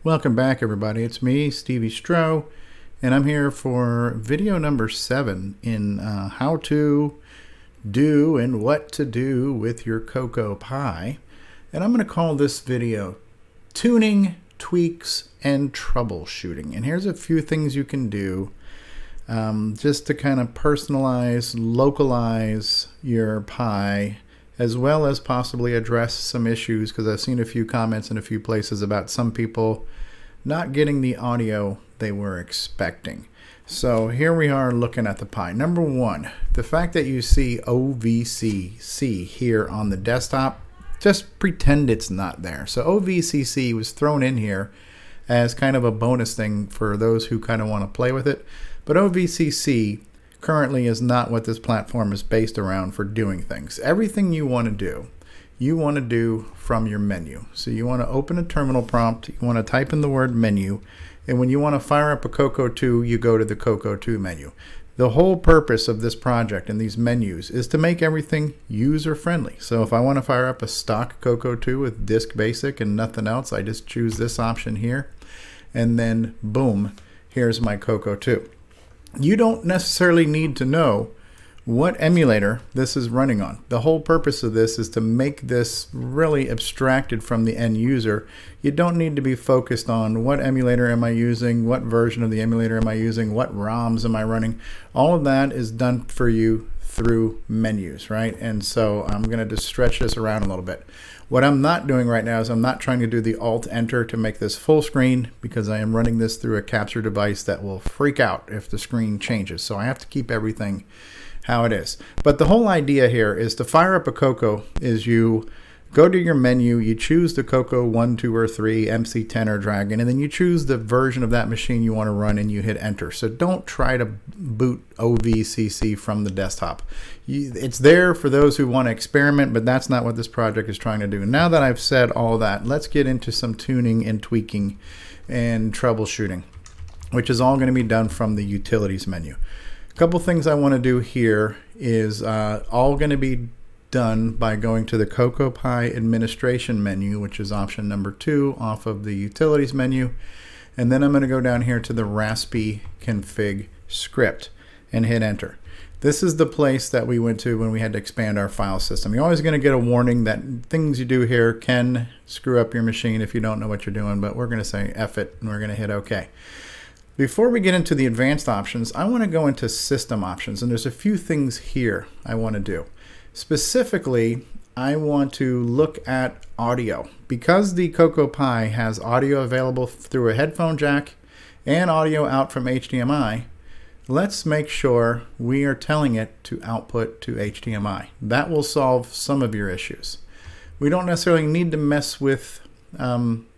Welcome back, everybody. It's me, Stevie Stroh, and I'm here for video number 7 in how to do and what to do with your Cocoa Pi. And I'm going to call this video Tuning, Tweaks, and Troubleshooting. And here's a few things you can do just to kind of personalize, localize your Pi, as well as possibly address some issues, because I've seen a few comments in a few places about some people not getting the audio they were expecting. So here we are looking at the Pi. Number one, the fact that you see OVCC here on the desktop, just pretend it's not there. So OVCC was thrown in here as kind of a bonus thing for those who kind of want to play with it. But OVCC currently is not what this platform is based around for doing things. Everything you want to do from your menu. So you want to open a terminal prompt, you want to type in the word menu, and when you want to fire up a Cocoa 2, you go to the Cocoa 2 menu. The whole purpose of this project and these menus is to make everything user-friendly. So if I want to fire up a stock Cocoa 2 with Disk Basic and nothing else, I just choose this option here, and then boom, here's my Cocoa 2. You don't necessarily need to know what emulator this is running on. The whole purpose of this is to make this really abstracted from the end user. You don't need to be focused on what emulator am I using, what version of the emulator am I using, what ROMs am I running. All of that is done for you through menus, right? And so I'm going to just stretch this around a little bit. What I'm not doing right now is I'm not trying to do the Alt-Enter to make this full screen, because I am running this through a capture device that will freak out if the screen changes. So I have to keep everything how it is. But the whole idea here is to fire up a Cocoa is you go to your menu, you choose the Cocoa 1, 2, or 3, MC10 or Dragon, and then you choose the version of that machine you want to run and you hit enter. So don't try to boot OVCC from the desktop. It's there for those who want to experiment, but that's not what this project is trying to do. Now that I've said all that, let's get into some tuning and tweaking and troubleshooting, which is all going to be done from the utilities menu. A couple things I want to do here is all going to be done by going to the Cocoa Pi administration menu, which is option number 2 off of the utilities menu, and then I'm going to go down here to the Raspi config script and hit enter. This is the place that we went to when we had to expand our file system. You're always going to get a warning that things you do here can screw up your machine if you don't know what you're doing, but we're going to say F it and we're going to hit OK. Before we get into the advanced options, I want to go into system options, and there's a few things here I want to do. Specifically, I want to look at audio. Because the Cocoa Pi has audio available through a headphone jack and audio out from HDMI, let's make sure we are telling it to output to HDMI. That will solve some of your issues. We don't necessarily need to mess with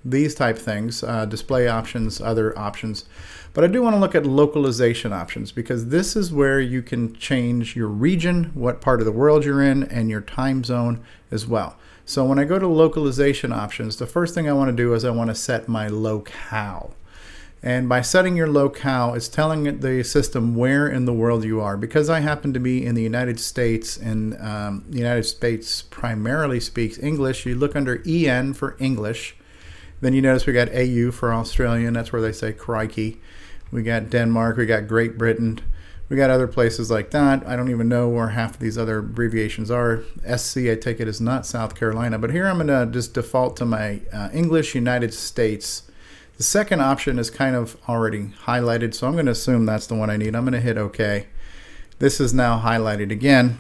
these type things, display options, other options, but I do want to look at localization options, because this is where you can change your region, what part of the world you're in, and your time zone as well. So when I go to localization options, the first thing I want to do is I want to set my locale. And by setting your locale, it's telling the system where in the world you are. Because I happen to be in the United States, and the United States primarily speaks English, you look under EN for English. Then you notice we got AU for Australian, that's where they say crikey. We got Denmark, we got Great Britain, we got other places like that. I don't even know where half of these other abbreviations are. SC, I take it, is not South Carolina. But here I'm going to just default to my English United States. The second option is kind of already highlighted, so I'm going to assume that's the one I need. I'm going to hit OK. This is now highlighted again,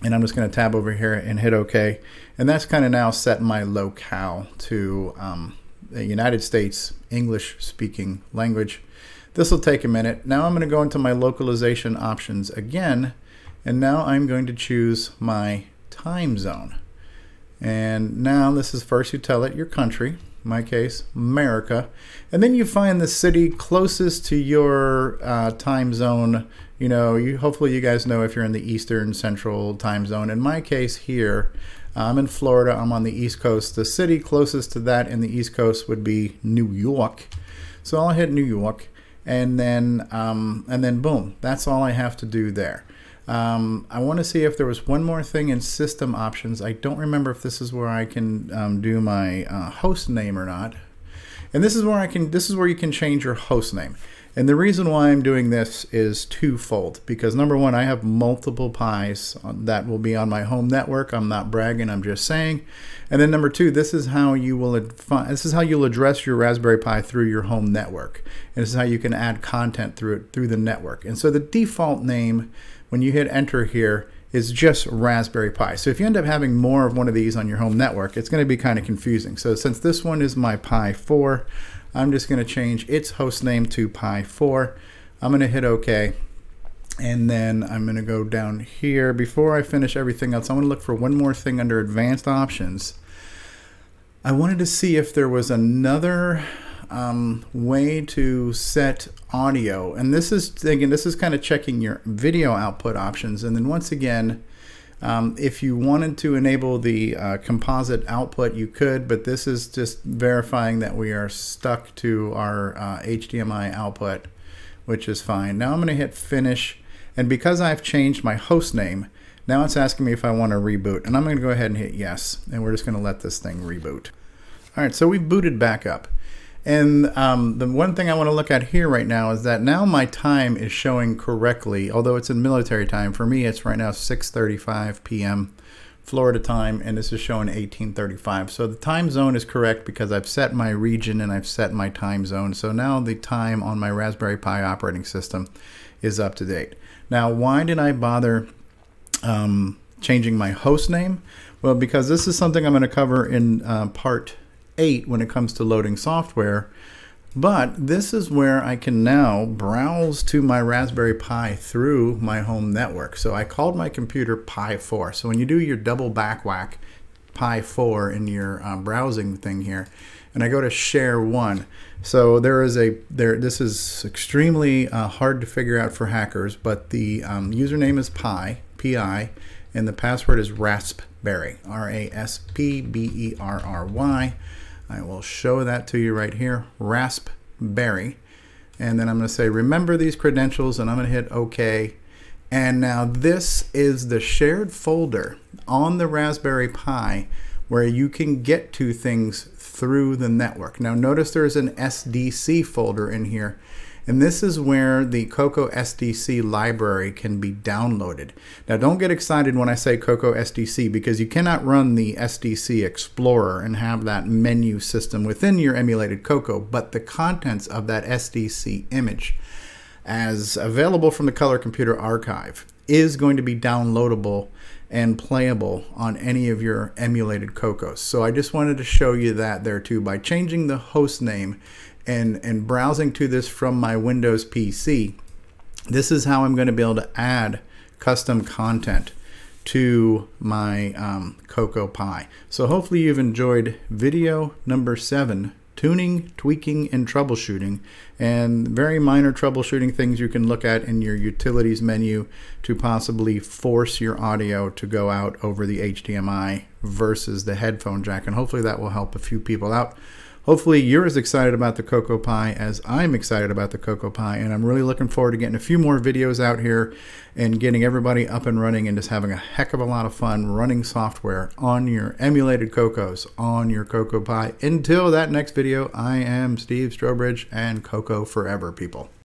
and I'm just going to tab over here and hit OK. And that's kind of now set my locale to the United States English-speaking language. This will take a minute. Now I'm going to go into my localization options again, and now I'm going to choose my time zone. And now this is first you tell it your country. In my case, America, and then you find the city closest to your time zone. You know, hopefully you guys know if you're in the Eastern Central time zone. In my case here, I'm in Florida, I'm on the East Coast. The city closest to that in the East Coast would be New York. So I'll hit New York, and then boom, that's all I have to do there. I want to see if there was one more thing in system options. I don't remember if this is where I can do my host name or not. And this is where you can change your host name. And the reason why I'm doing this is twofold, because number one, I have multiple Pis that will be on my home network. I'm not bragging, I'm just saying. And then number two, this is how you'll address your Raspberry Pi through your home network. And this is how you can add content through the network. And so the default name, when you hit enter here, is just Raspberry Pi. So if you end up having more of one of these on your home network, it's going to be kind of confusing. So since this one is my Pi 4, I'm just going to change its host name to Pi 4. I'm going to hit OK. And then I'm going to go down here. Before I finish everything else, I want to look for one more thing under advanced options. I wanted to see if there was another way to set audio. And this is, again, this is kind of checking your video output options. And then once again, if you wanted to enable the composite output, you could, but this is just verifying that we are stuck to our HDMI output, which is fine. Now I'm going to hit finish, and because I've changed my host name, now it's asking me if I want to reboot, and I'm going to go ahead and hit yes, and we're just going to let this thing reboot. All right, so we've booted back up. And the one thing I want to look at here right now is that now my time is showing correctly, although it's in military time. For me, it's right now 6:35 p.m. Florida time, and this is showing 18:35. So the time zone is correct because I've set my region and I've set my time zone. So now the time on my Raspberry Pi operating system is up to date. Now, why did I bother changing my host name? Well, because this is something I'm going to cover in part 8 when it comes to loading software, but this is where I can now browse to my Raspberry Pi through my home network. So I called my computer Pi 4. So when you do your double back whack Pi 4 in your browsing thing here, and I go to share one, so this is extremely hard to figure out for hackers, but the username is Pi, and the password is Raspberry, R-A-S-P-B-E-R-R-Y. I will show that to you right here, Raspberry. And then I'm going to say, remember these credentials, and I'm going to hit OK. And now this is the shared folder on the Raspberry Pi where you can get to things through the network. Now notice there's an SDC folder in here. And this is where the Coco SDC library can be downloaded. Now don't get excited when I say Coco SDC, because you cannot run the SDC Explorer and have that menu system within your emulated Coco, but the contents of that SDC image as available from the Color Computer Archive is going to be downloadable and playable on any of your emulated Cocos. So I just wanted to show you that there too. By changing the host name and browsing to this from my Windows PC, this is how I'm going to be able to add custom content to my Coco Pi. So hopefully you've enjoyed video number 7, tuning, tweaking, and troubleshooting, and very minor troubleshooting things you can look at in your utilities menu to possibly force your audio to go out over the HDMI versus the headphone jack, and hopefully that will help a few people out. Hopefully you're as excited about the Coco Pi as I'm excited about the Coco Pi, and I'm really looking forward to getting a few more videos out here and getting everybody up and running and just having a heck of a lot of fun running software on your emulated Cocos on your Coco Pi. Until that next video, I am Steve Strobridge, and Coco forever, people.